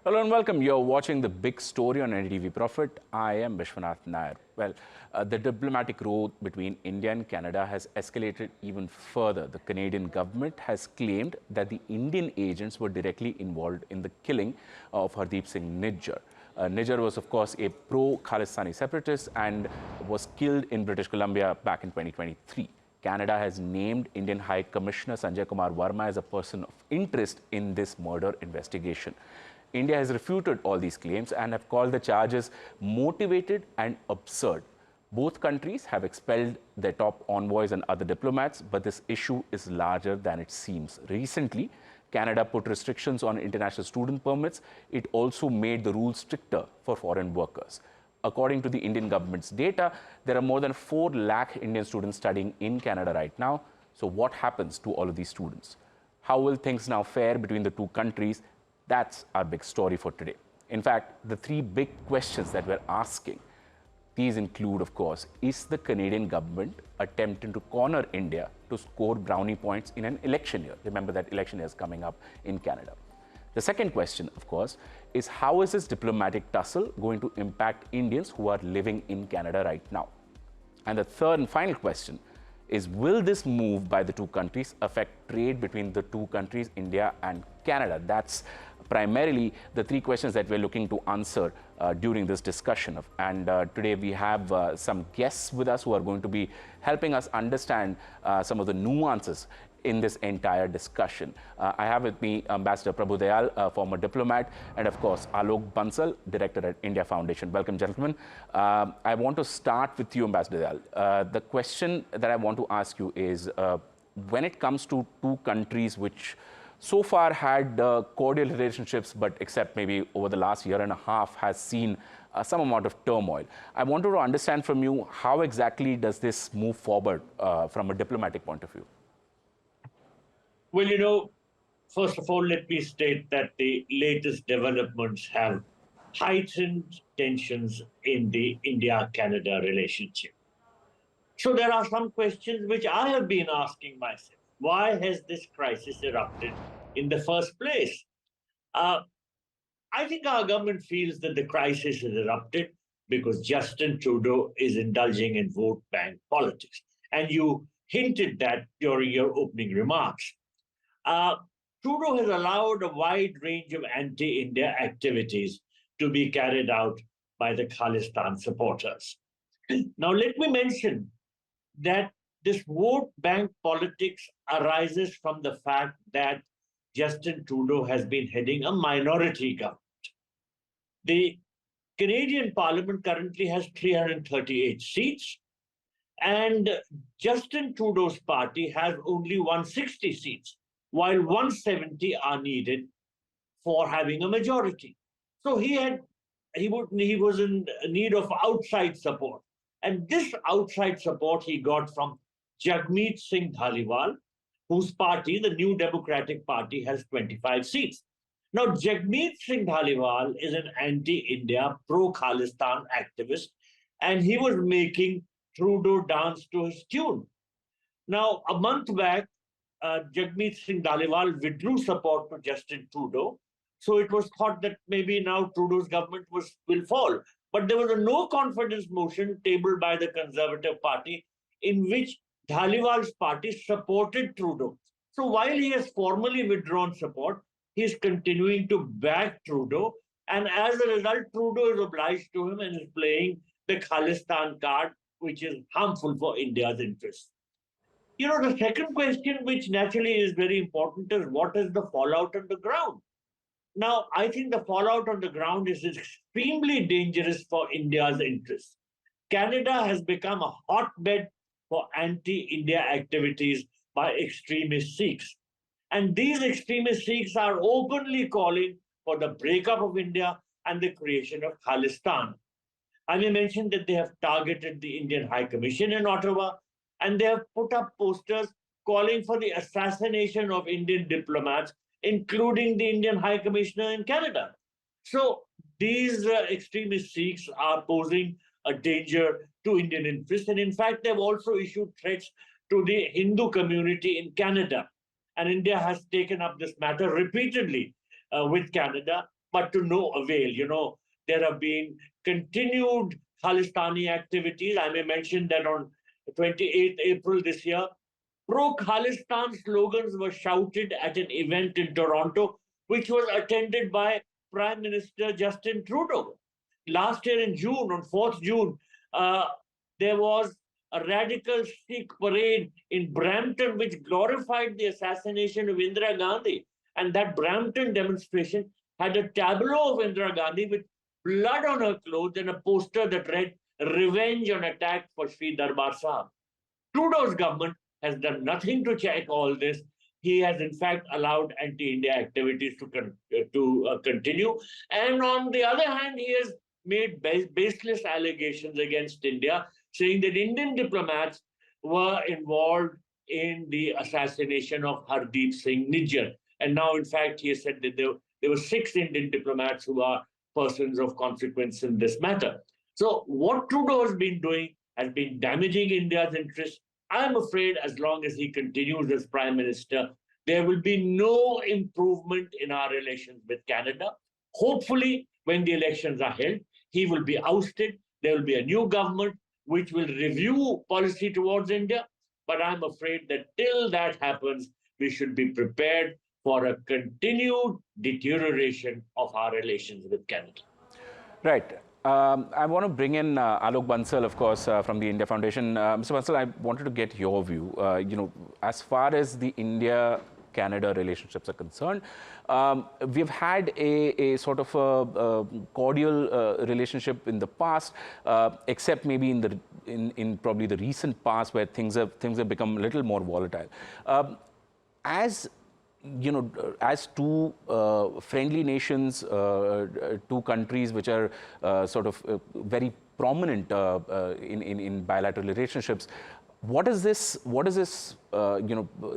Hello and welcome. You're watching The Big Story on NDTV Profit. I am Vishwanath Nair. Well, the diplomatic road between India and Canada has escalated even further. The Canadian government has claimed that the Indian agents were directly involved in the killing of Hardeep Singh Nijjar. Nijjar was, of course, a pro-Khalistani separatist and was killed in British Columbia back in 2023. Canada has named Indian High Commissioner Sanjay Kumar Verma as a person of interest in this murder investigation. India has refuted all these claims and have called the charges motivated and absurd. Both countries have expelled their top envoys and other diplomats, but this issue is larger than it seems. Recently, Canada put restrictions on international student permits. It also made the rules stricter for foreign workers. According to the Indian government's data, there are more than 4 lakh Indian students studying in Canada right now. So what happens to all of these students? How will things now fare between the two countries? That's our big story for today. In fact, the 3 big questions that we're asking, these include, of course, is the Canadian government attempting to corner India to score brownie points in an election year? Remember that election year is coming up in Canada. The second question, of course, is how is this diplomatic tussle going to impact Indians who are living in Canada right now? And the third and final question is, will this move by the two countries affect trade between the two countries, India and Canada? That's primarily the 3 questions that we're looking to answer during this discussion. And today we have some guests with us who are going to be helping us understand some of the nuances in this entire discussion. I have with me Ambassador Prabhu Dayal, a former diplomat, and of course Alok Bansel, director at India Foundation. Welcome, gentlemen. I want to start with you, Ambassador Dayal. The question that I want to ask you is, when it comes to two countries which so far had cordial relationships, but except maybe over the last year and a half has seen some amount of turmoil. I wanted to understand from you, how exactly does this move forward from a diplomatic point of view? Well, first of all, let me state that the latest developments have heightened tensions in the India-Canada relationship. So there are some questions which I have been asking myself. Why has this crisis erupted in the first place? I think our government feels that the crisis has erupted because Justin Trudeau is indulging in vote bank politics. And you hinted that during your opening remarks. Trudeau has allowed a wide range of anti-India activities to be carried out by the Khalistan supporters. Now, let me mention that this vote bank politics arises from the fact that Justin Trudeau has been heading a minority government. The Canadian Parliament currently has 338 seats, and Justin Trudeau's party has only 160 seats, while 170 are needed for having a majority. So he was in need of outside support. And this outside support he got from Jagmeet Singh Dhaliwal, whose party, the New Democratic Party, has 25 seats. Now, Jagmeet Singh Dhaliwal is an anti-India, pro-Khalistan activist, and he was making Trudeau dance to his tune. Now, a month back, Jagmeet Singh Dhaliwal withdrew support to Justin Trudeau. So it was thought that maybe now Trudeau's government will fall. But there was a no confidence motion tabled by the Conservative Party in which Dhaliwal's party supported Trudeau. So while he has formally withdrawn support, he is continuing to back Trudeau. And as a result, Trudeau is obliged to him and is playing the Khalistan card, which is harmful for India's interests. The second question, which naturally is very important, is what is the fallout on the ground? Now, I think the fallout on the ground is extremely dangerous for India's interests. Canada has become a hotbed for anti-India activities by extremist Sikhs. And these extremist Sikhs are openly calling for the breakup of India and the creation of Khalistan. I may mention that they have targeted the Indian High Commission in Ottawa, and they have put up posters calling for the assassination of Indian diplomats, including the Indian High Commissioner in Canada. So these extremist Sikhs are posing a danger to Indian interests. And in fact, they've also issued threats to the Hindu community in Canada. And India has taken up this matter repeatedly with Canada. but to no avail. There have been continued Khalistani activities. I may mention that on 28th April this year, Pro-Khalistan slogans were shouted at an event in Toronto, which was attended by Prime Minister Justin Trudeau. Last year in June, on 4th June, uh, there was a radical Sikh parade in Brampton, which glorified the assassination of Indira Gandhi. And that Brampton demonstration had a tableau of Indira Gandhi with blood on her clothes and a poster that read, "Revenge on attack for Sri Darbar Sahib." Trudeau's government has done nothing to check all this. He has, in fact, allowed anti-India activities to continue. And on the other hand, he has made baseless allegations against India, saying that Indian diplomats were involved in the assassination of Hardeep Singh Nijjar. And now, in fact, he has said that there were 6 Indian diplomats who are persons of consequence in this matter. So what Trudeau has been doing has been damaging India's interests. I'm afraid as long as he continues as Prime Minister, there will be no improvement in our relations with Canada. Hopefully, when the elections are held, he will be ousted. There will be a new government which will review policy towards India. But I'm afraid that till that happens, we should be prepared for a continued deterioration of our relations with Canada. Right. I want to bring in Alok Bansel, of course, from the India Foundation. Mr. Bansel, I wanted to get your view. As far as the India-Canada relationships are concerned, we've had a sort of a cordial relationship in the past, except maybe in probably the recent past where things have become a little more volatile. As as two friendly nations, two countries which are sort of very prominent in bilateral relationships, what is this?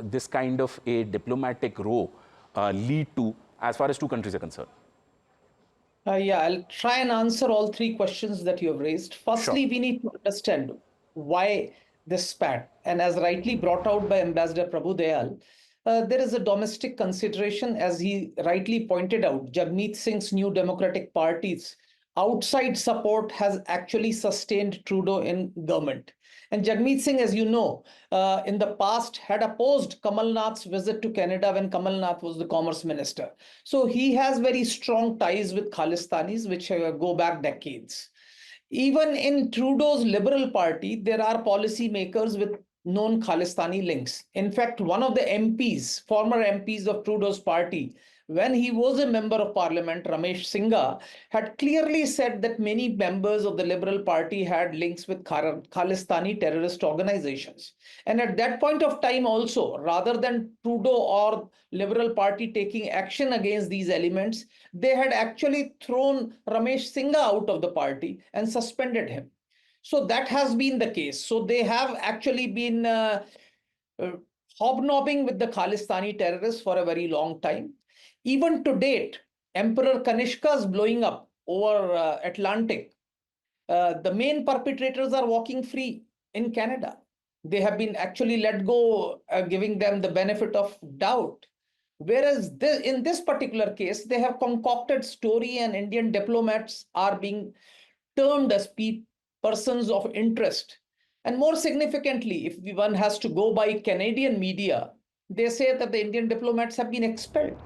This kind of a diplomatic row lead to, as far as two countries are concerned? Yeah, I'll try and answer all 3 questions that you have raised. Firstly, Sure. we need to understand why this spat. And as rightly brought out by Ambassador Prabhu Dayal, there is a domestic consideration, as he rightly pointed out. Jagmeet Singh's New Democratic Party's outside support has actually sustained Trudeau in government. And Jagmeet Singh, as you know, in the past had opposed Kamal Nath's visit to Canada when Kamal Nath was the Commerce Minister. So he has very strong ties with Khalistanis, which go back decades. Even in Trudeau's Liberal Party, there are policymakers with known Khalistani links. In fact, one of the MPs, former MPs of Trudeau's party, when he was a member of parliament, Ramesh Singh, had clearly said that many members of the Liberal Party had links with Khalistani terrorist organizations. And at that point of time also, rather than Trudeau or Liberal Party taking action against these elements, they had actually thrown Ramesh Singh out of the party and suspended him. So that has been the case. So they have actually been hobnobbing with the Khalistani terrorists for a very long time. Even to date, Emperor Kanishka's blowing up over Atlantic. The main perpetrators are walking free in Canada. They have been actually let go, giving them the benefit of doubt. Whereas in this particular case, they have concocted story and Indian diplomats are being termed as persons of interest. And more significantly, if one has to go by Canadian media, they say that the Indian diplomats have been expelled.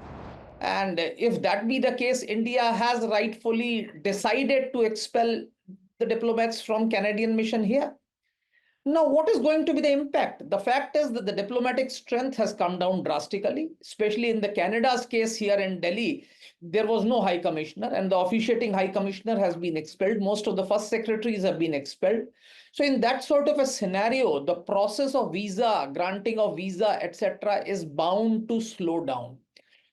And if that be the case, India has rightfully decided to expel the diplomats from Canadian mission here. Now, what is going to be the impact? The fact is that the diplomatic strength has come down drastically, especially in the Canada's case here in Delhi. There was no high commissioner and the officiating high commissioner has been expelled. Most of the first secretaries have been expelled. So in that sort of a scenario, the process of visa, granting of visa, etc., is bound to slow down.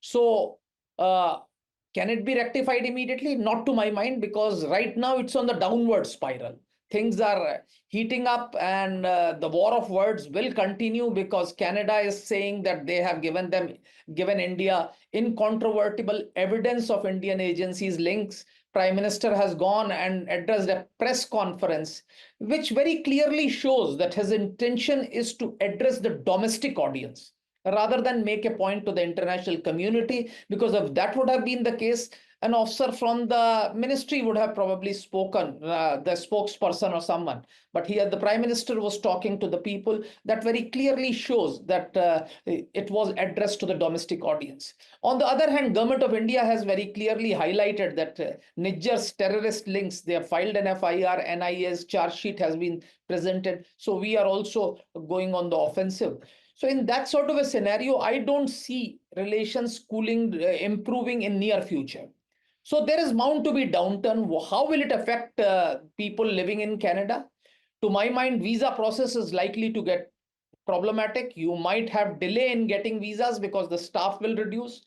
So can it be rectified immediately? Not to my mind, because right now it's on the downward spiral. Things are heating up and the war of words will continue because Canada is saying that they have given India incontrovertible evidence of Indian agencies' links. Prime Minister has gone and addressed a press conference, which very clearly shows that his intention is to address the domestic audience rather than make a point to the international community, because if that would have been the case, an officer from the ministry would have probably spoken, the spokesperson or someone. But here the Prime Minister was talking to the people. That very clearly shows that it was addressed to the domestic audience. On the other hand, Government of India has very clearly highlighted that Nijjar's terrorist links, they have filed an FIR, NIA's charge sheet has been presented. So we are also going on the offensive. So in that sort of a scenario, I don't see relations cooling, improving in near future. So there is bound to be downturn. How will it affect people living in Canada? To my mind, visa process is likely to get problematic. You might have delay in getting visas because the staff will reduce.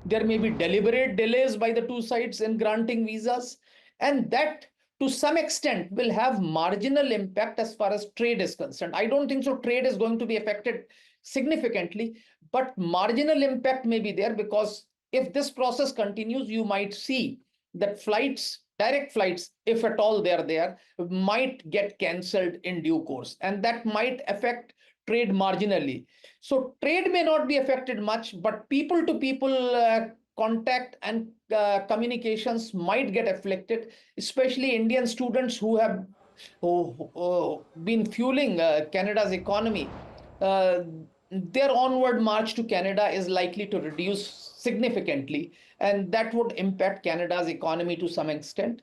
There may be deliberate delays by the two sides in granting visas, and that to some extent will have marginal impact as far as trade is concerned. I don't think so trade is going to be affected significantly, but marginal impact may be there, because if this process continues, you might see that flights, direct flights, if at all they're there, might get cancelled in due course, and that might affect trade marginally. So trade may not be affected much, but people to people contact and communications might get affected, especially Indian students who have been fueling Canada's economy. Their onward march to Canada is likely to reduce significantly, and that would impact Canada's economy to some extent.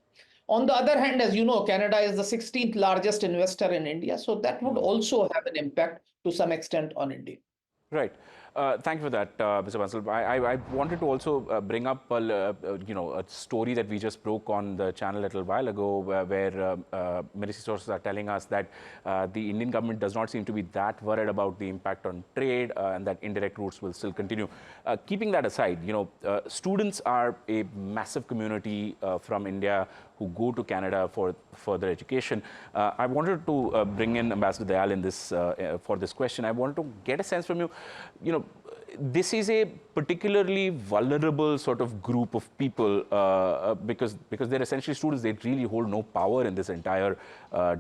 On the other hand, as you know, Canada is the 16th largest investor in India, so that would also have an impact to some extent on India. Right. Thank you for that, Mr. Bansal. I wanted to also bring up, a story that we just broke on the channel a little while ago, where military sources are telling us that the Indian government does not seem to be that worried about the impact on trade, and that indirect routes will still continue. Keeping that aside, students are a massive community from India who go to Canada for further education. I wanted to bring in Ambassador Dayal in this for this question. I wanted to get a sense from you. This is a particularly vulnerable sort of group of people because they're essentially students. They really hold no power in this entire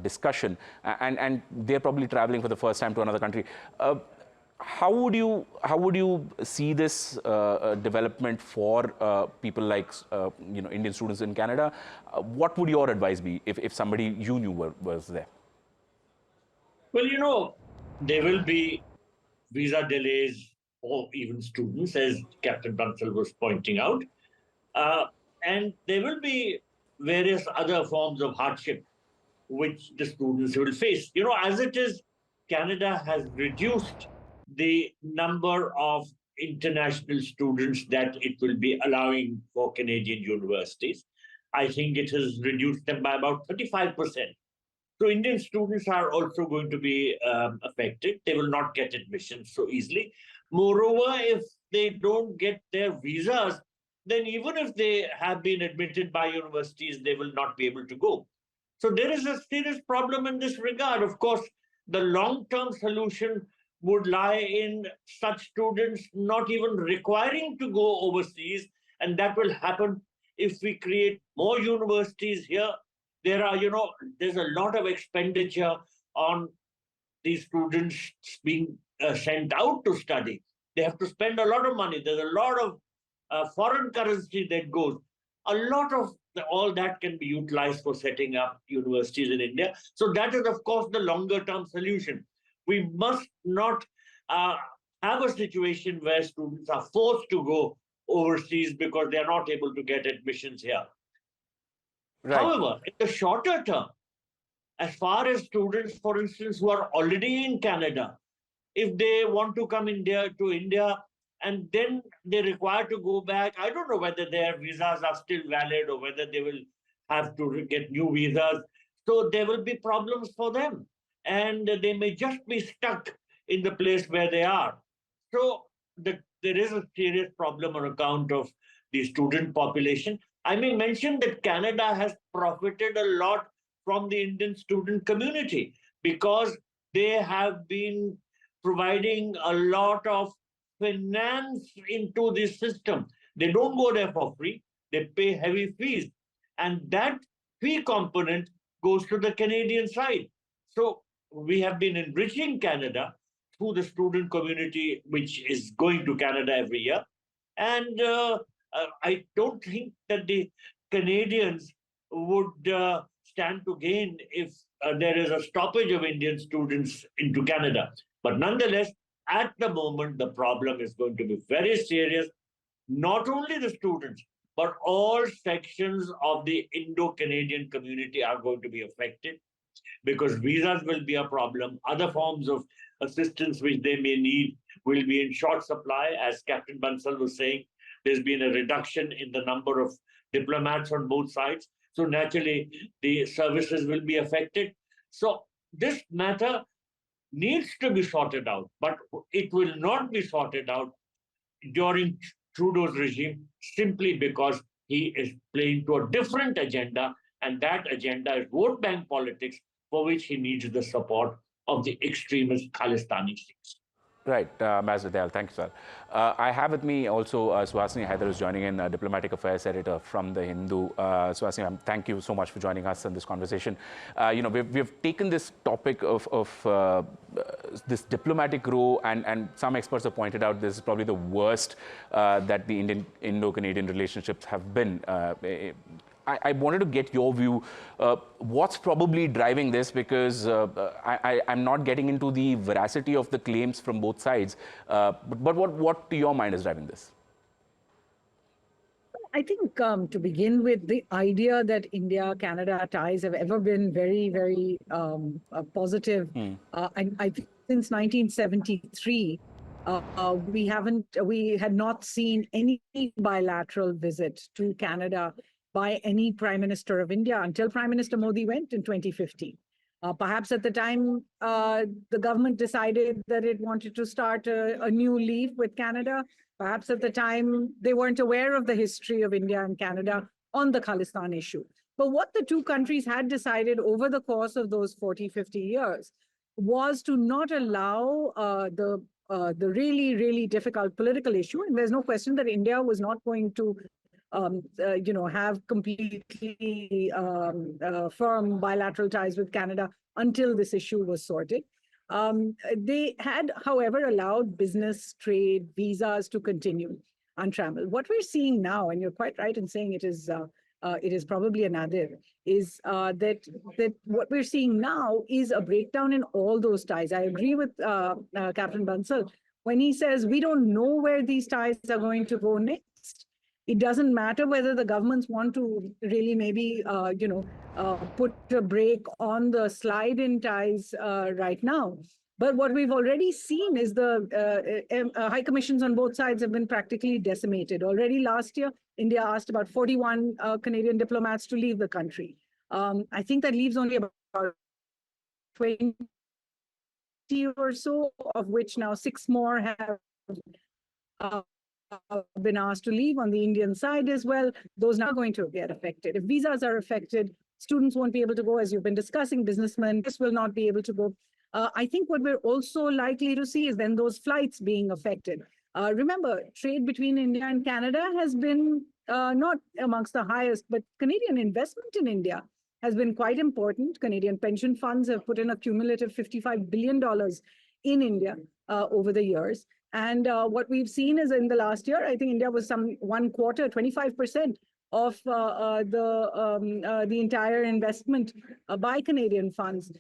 discussion, and they're probably traveling for the first time to another country. How would you see this development for people like Indian students in Canada? What would your advice be if somebody you knew was there? Well, there will be visa delays for even students, as Captain Bansal was pointing out, and there will be various other forms of hardship which the students will face. As it is, Canada has reduced the number of international students that it will be allowing for Canadian universities. I think it has reduced them by about 35%. So Indian students are also going to be affected. They will not get admission so easily. Moreover, if they don't get their visas, then even if they have been admitted by universities, they will not be able to go. So there is a serious problem in this regard. Of course, the long-term solution would lie in such students not even requiring to go overseas, and that will happen if we create more universities here. There's a lot of expenditure on these students being sent out to study. They have to spend a lot of money. There's a lot of foreign currency that goes. A lot of all that can be utilized for setting up universities in India. So that is, of course, the longer-term solution. We must not have a situation where students are forced to go overseas because they are not able to get admissions here. Right. However, in the shorter term, as far as students, for instance, who are already in Canada, if they want to come to India and then they require to go back, I don't know whether their visas are still valid or whether they will have to get new visas. So there will be problems for them, and they may just be stuck in the place where they are. So there is a serious problem on account of the student population. I may mention that Canada has profited a lot from the Indian student community because they have been providing a lot of finance into this system. They don't go there for free. They pay heavy fees. And that fee component goes to the Canadian side. So we have been enriching Canada through the student community, which is going to Canada every year. And I don't think that the Canadians would stand to gain if there is a stoppage of Indian students into Canada. But nonetheless, at the moment, the problem is going to be very serious. Not only the students, but all sections of the Indo-Canadian community are going to be affected because visas will be a problem. Other forms of assistance which they may need will be in short supply. As Captain Bansal was saying, there's been a reduction in the number of diplomats on both sides. So naturally, the services will be affected. So this matter needs to be sorted out, but it will not be sorted out during Trudeau's regime simply because he is playing to a different agenda, and that agenda is vote bank politics, for which he needs the support of the extremist Khalistani Sikhs. Right, Mazvidal, thank you, sir. I have with me also Suhasini Haider, who's joining in, Diplomatic Affairs Editor from The Hindu. Suhasini, thank you so much for joining us in this conversation. We've taken this topic of this diplomatic row, and some experts have pointed out this is probably the worst that the Indo-Canadian relationships have been. I wanted to get your view. What's probably driving this? Because I'm not getting into the veracity of the claims from both sides. But what to your mind is driving this? I think to begin with, the idea that India-Canada ties have ever been very, very positive. I think since 1973, we had not seen any bilateral visit to Canada by any Prime Minister of India until Prime Minister Modi went in 2015. Perhaps at the time, the government decided that it wanted to start a new leaf with Canada. Perhaps at the time, they weren't aware of the history of India and Canada on the Khalistan issue. But what the two countries had decided over the course of those 40, 50 years was to not allow the really, really difficult political issue. And there's no question that India was not going to have completely firm bilateral ties with Canada until this issue was sorted. They had, however, allowed business, trade, visas to continue untrammeled. What we're seeing now, and you're quite right in saying it is probably a nadir, is that what we're seeing now is a breakdown in all those ties. I agree with Captain Bansal when he says we don't know where these ties are going to go next. It doesn't matter whether the governments want to really maybe, put a brake on the slide in ties right now. But what we've already seen is the high commissions on both sides have been practically decimated. Already last year, India asked about 41 Canadian diplomats to leave the country. I think that leaves only about 20 or so, of which now 6 more have been asked to leave on the Indian side as well. Those are now going to get affected. If visas are affected, students won't be able to go, as you've been discussing, businessmen will not be able to go. I think what we're also likely to see is then those flights being affected. Remember, trade between India and Canada has been not amongst the highest, but Canadian investment in India has been quite important. Canadian pension funds have put in a cumulative $55 billion in India over the years. And what we've seen is in the last year, I think India was some 25% of the entire investment by Canadian funds.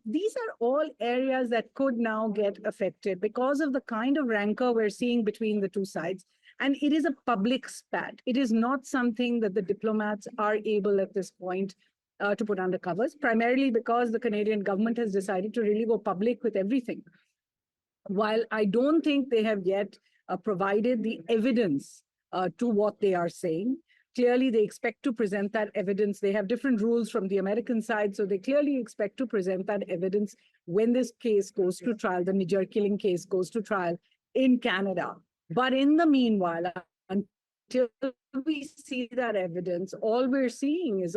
These are all areas that could now get affected because of the kind of rancor we're seeing between the two sides. And it is a public spat. It is not something that the diplomats are able at this point to put under covers, primarily because the Canadian government has decided to really go public with everything. While I don't think they have yet provided the evidence to what they are saying, clearly they expect to present that evidence. They have different rules from the American side, so they clearly expect to present that evidence when this case goes to trial, the Nijjar killing case goes to trial in Canada. But in the meanwhile, until we see that evidence, all we're seeing is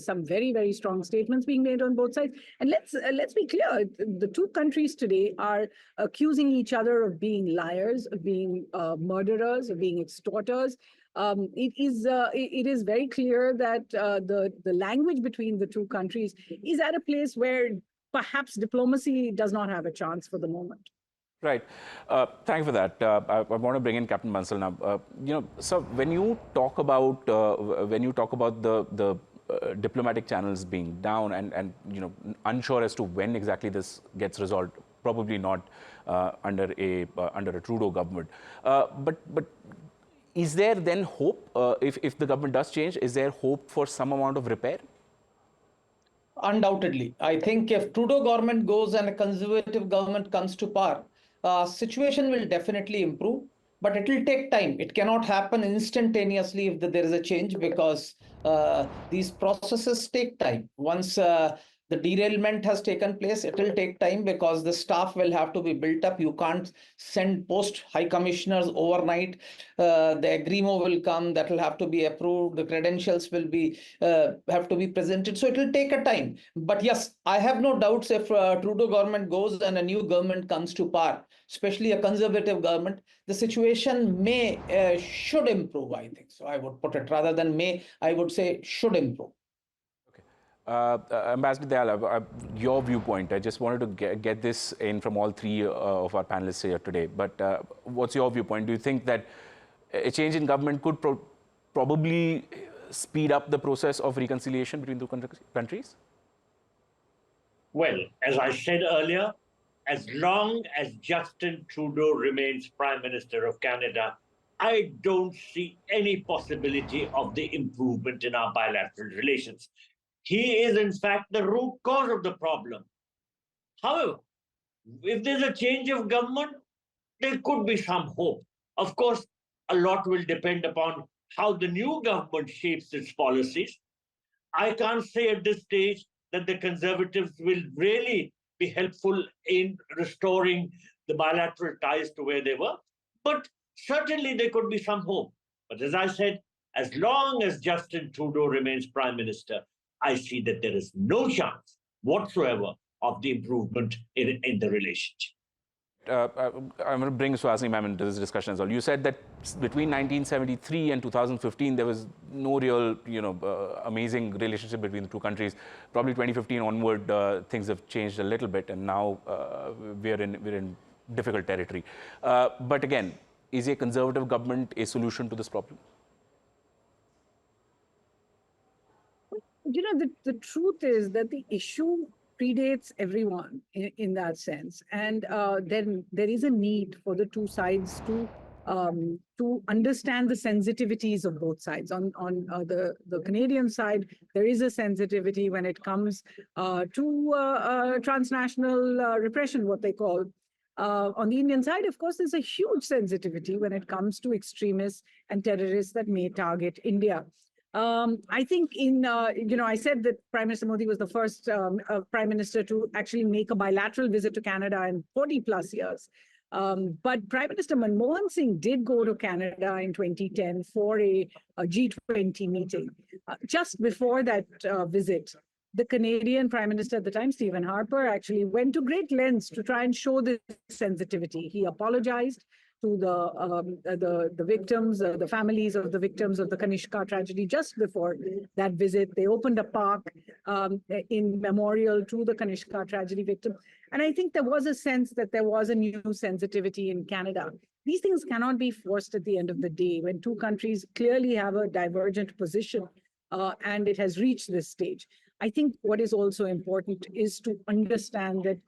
some very, very strong statements being made on both sides. And let's be clear: the two countries today are accusing each other of being liars, of being murderers, of being extorters. It is very clear that the language between the two countries is at a place where perhaps diplomacy does not have a chance for the moment. Right. Thank you for that. I want to bring in Captain Bansal now. So when you talk about the diplomatic channels being down and unsure as to when exactly this gets resolved, probably not under a Trudeau government. But is there then hope if the government does change? Is there hope for some amount of repair? Undoubtedly. I think if Trudeau government goes and a conservative government comes to power, situation will definitely improve, but it will take time. It cannot happen instantaneously if there is a change, because these processes take time. Once the derailment has taken place, it will take time because the staff will have to be built up. You can't send post high commissioners overnight. The agreement will come, that will have to be approved. The credentials will be have to be presented. So it will take a time. But yes, I have no doubts if Trudeau government goes and a new government comes to power, especially a conservative government, the situation should improve, I think. So I would put it, rather than may, I would say should improve. Ambassador Dayal, your viewpoint, I just wanted to get this in from all three of our panelists here today. But what's your viewpoint? Do you think that a change in government could probably speed up the process of reconciliation between the countries? Well, as I said earlier, as long as Justin Trudeau remains Prime Minister of Canada, I don't see any possibility of the improvement in our bilateral relations. He is, in fact, the root cause of the problem. However, if there's a change of government, there could be some hope. Of course, a lot will depend upon how the new government shapes its policies. I can't say at this stage that the Conservatives will really be helpful in restoring the bilateral ties to where they were, but certainly there could be some hope. But as I said, as long as Justin Trudeau remains Prime Minister, I see that there is no chance whatsoever of the improvement in the relationship. I'm going to bring Suhasini ma'am into this discussion as well. You said that between 1973 and 2015, there was no real, amazing relationship between the two countries. Probably 2015 onward, things have changed a little bit, and now we're in difficult territory. But again, is a conservative government a solution to this problem? The truth is that the issue predates everyone in that sense. And then there is a need for the two sides to understand the sensitivities of both sides. On the Canadian side, there is a sensitivity when it comes to transnational repression, what they call. On the Indian side, of course, there's a huge sensitivity when it comes to extremists and terrorists that may target India. I think I said that Prime Minister Modi was the first Prime Minister to actually make a bilateral visit to Canada in 40 plus years. But Prime Minister Manmohan Singh did go to Canada in 2010 for a G20 meeting. Just before that visit, the Canadian Prime Minister at the time, Stephen Harper, actually went to great lengths to try and show this sensitivity. He apologized to the victims, the families of the victims of the Kanishka tragedy. Just before that visit, they opened a park in memorial to the Kanishka tragedy victim. And I think there was a sense that there was a new sensitivity in Canada. These things cannot be forced at the end of the day when two countries clearly have a divergent position and it has reached this stage. I think what is also important is to understand that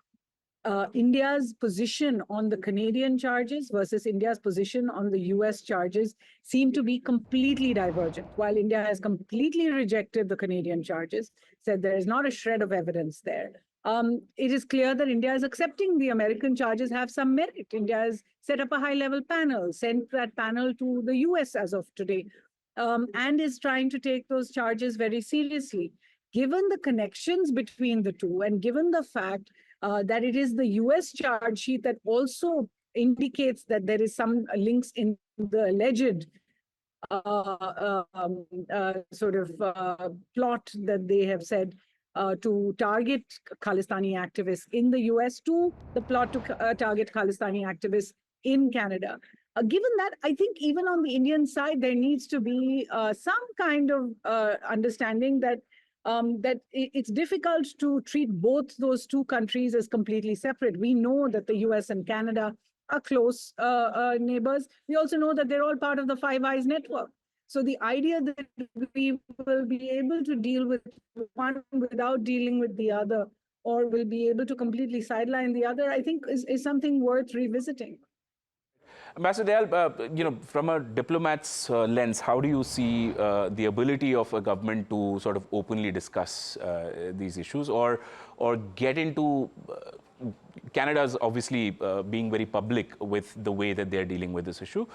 India's position on the Canadian charges versus India's position on the US charges seem to be completely divergent. While India has completely rejected the Canadian charges, said there is not a shred of evidence there, it is clear that India is accepting the American charges have some merit. India has set up a high-level panel, sent that panel to the US as of today, and is trying to take those charges very seriously. Given the connections between the two, and given the fact that it is the US charge sheet that also indicates that there is some links in the alleged plot that they have said to target Khalistani activists in the US, to the plot to target Khalistani activists in Canada. Given that, I think even on the Indian side, there needs to be some kind of understanding that that it's difficult to treat both those two countries as completely separate. We know that the US and Canada are close neighbors. We also know that they're all part of the Five Eyes network. So the idea that we will be able to deal with one without dealing with the other, or will be able to completely sideline the other, I think is something worth revisiting. Ambassador Dayal, from a diplomat's lens, how do you see the ability of a government to sort of openly discuss these issues, or get into Canada's obviously being very public with the way that they're dealing with this issue?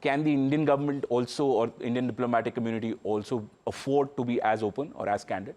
Can the Indian government also, or Indian diplomatic community also afford to be as open or as candid?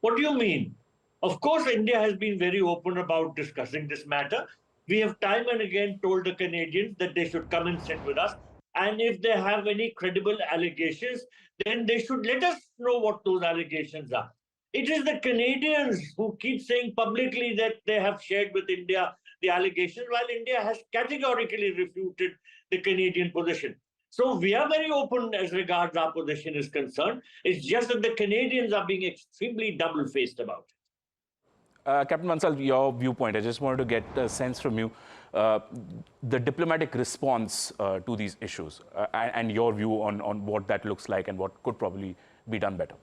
What do you mean? Of course, India has been very open about discussing this matter. We have time and again told the Canadians that they should come and sit with us. And if they have any credible allegations, then they should let us know what those allegations are. It is the Canadians who keep saying publicly that they have shared with India the allegations, while India has categorically refuted the Canadian position. So we are very open as regards our position is concerned. It's just that the Canadians are being extremely double-faced about it. Captain Bansel, your viewpoint, I just wanted to get a sense from you, the diplomatic response to these issues and your view on what that looks like and what could probably be done better.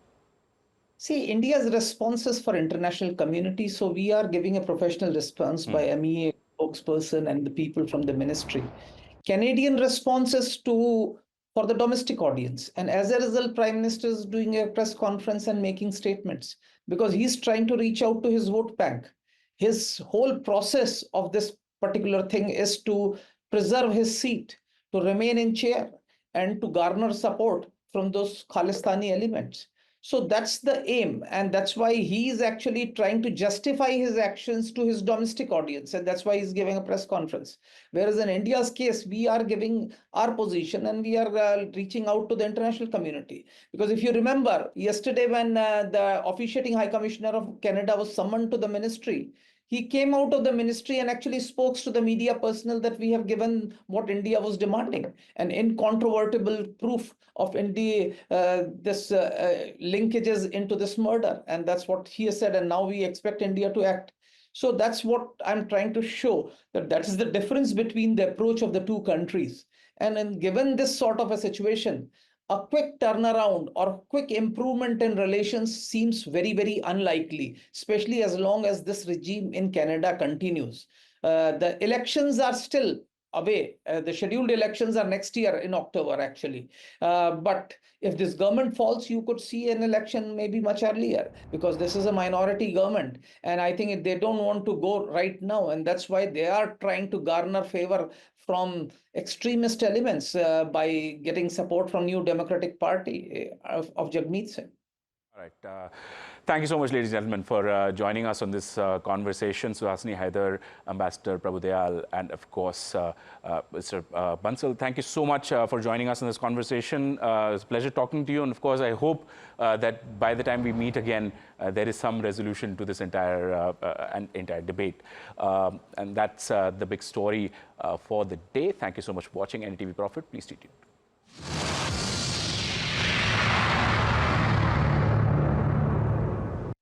See, India's response is for international community, so we are giving a professional response by MEA spokesperson and the people from the ministry. Canadian response is for the domestic audience. And as a result, Prime Minister is doing a press conference and making statements because he's trying to reach out to his vote bank. His whole process of this particular thing is to preserve his seat, to remain in chair, and to garner support from those Khalistani elements. So that's the aim. And that's why he's actually trying to justify his actions to his domestic audience. And that's why he's giving a press conference. Whereas in India's case, we are giving our position and we are reaching out to the international community. Because if you remember, yesterday when the officiating High Commissioner of Canada was summoned to the ministry, he came out of the ministry and actually spoke to the media personnel that we have given what India was demanding, an incontrovertible proof of India, linkages into this murder. And that's what he has said. And now we expect India to act. So that's what I'm trying to show, that is the difference between the approach of the two countries. And given this sort of a situation, a quick turnaround or quick improvement in relations seems very, very unlikely, especially as long as this regime in Canada continues. The elections are still away. The scheduled elections are next year in October, actually. But if this government falls, you could see an election maybe much earlier because this is a minority government. And I think they don't want to go right now. And that's why they are trying to garner favor from extremist elements by getting support from New Democratic Party of Jagmeet Singh. All right. Thank you so much, ladies and gentlemen, for joining us on this conversation. Suhasini Haidar, Ambassador Prabhu Dayal, and of course, Mr. Bansel. Thank you so much for joining us in this conversation. It's a pleasure talking to you. And of course, I hope that by the time we meet again, there is some resolution to this entire debate. And that's the big story for the day. Thank you so much for watching NTV Profit. Please stay tuned.